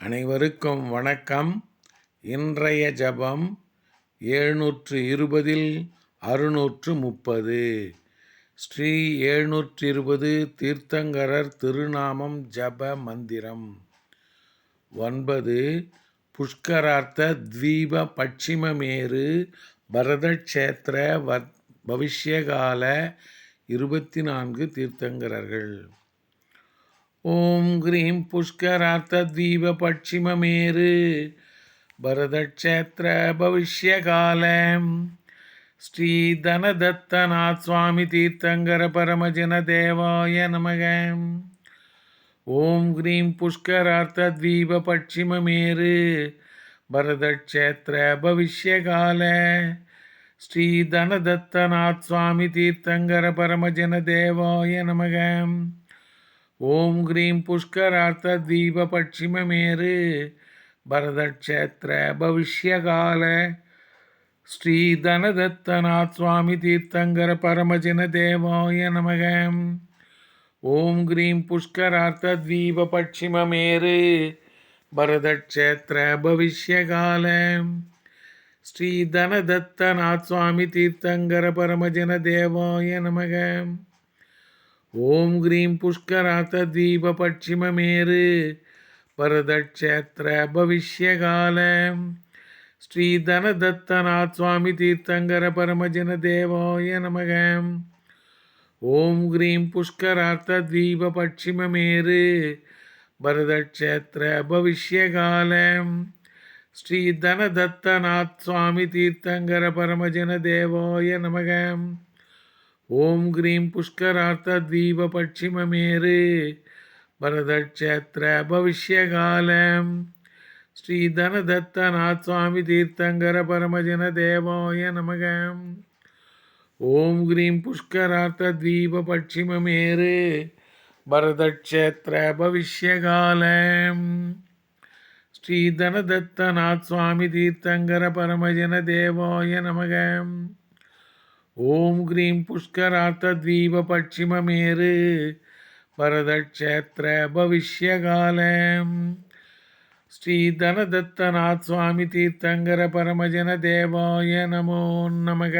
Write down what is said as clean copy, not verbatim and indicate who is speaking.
Speaker 1: அனைவருக்கும் வணக்கம். இன்றைய ஜபம் 720 630. ஸ்ரீ 720 தீர்த்தங்கரர் திருநாமம் ஜப மந்திரம். 9 புஷ்கரார்த்த த்வீப பட்சிமமேரு பரதக்ஷேத்திர பவிஷ்யகால 24 தீர்த்தங்கரர்கள். ஓம் கிரீம் புஷ்கரார்த்த த்வீப பட்சிமமேரு பரதக்ஷேத்திர பவிஷ்யகாலம் ஸ்ரீ தனதத்தநாத் சுவாமி தீர்த்தங்கர பரமஜன தேவாய நமக. ஓம் கிரீம் புஷ்கரார்த்த த்வீப பட்சிமமேரு பரதக்ஷேத்திர பவிஷ்யகால ஸ்ரீ தனதத்தநாத் சுவாமி தீர்த்தங்கர பரமஜன தேவாய நமக. ஓம் கிரீம் புஷ்கரார்த்த த்வீப பட்சிமமேரு பரதக்ஷேத்திர பவிஷ்யகால ஸ்ரீ தனதத்தநாத் சுவாமி தீர்த்தங்கர பரமஜன தேவாய நமக. ஓம் கிரீம் புஷ்கரார்த்த த்வீப பட்சிமமேரு பரதக்ஷேத்திர பவிஷ்யகால ஸ்ரீ தனதத்தநாத் சுவாமி தீர்த்தங்கர பரமஜன தேவாய நமக. ஓம் கிரீம் புஷ்கரார்த்த த்வீப பட்சிமமேரு பரதக்ஷேத்திர பவிஷ்யகால ஸ்ரீ தனதத்தநாத் சுவாமி தீர்த்தங்கர பரமஜன தேவாய நமக. ஓம் கிரீம் புஷ்கரார்த்த த்வீப பட்சிமமேரு பரதக்ஷேத்திர பவிஷ்யகால ஸ்ரீ தனதத்தநாத் சுவாமி தீர்த்தங்கர பரமஜன தேவாய நமக. ஓம் கிரீம் புஷ்கரார்த்த த்வீப பட்சிமமேரு பரதக்ஷேத்திர பவிஷ்யகால ஸ்ரீ தனதத்தநாத் சுவாமி தீர்த்தங்கர பரமஜன தேவாய நமக. ஓம் கிரீம் புஷ்கரார்த்த த்வீப பட்சிமமேரு பரதக்ஷேத்திர பவிஷ்யகால ஸ்ரீ தனதத்தநாத் சுவாமி தீர்த்தங்கர பரமஜன தேவாய நமக. ஓம் கிரீம் புஷ்கரார்த்த த்வீப பட்சிமமேரு பரதக்ஷேத்திர பவிஷ்யகால ஸ்ரீ தனதத்தநாத் சுவாமி தீர்த்தங்கர பரமஜன தேவாய நமோ நமக.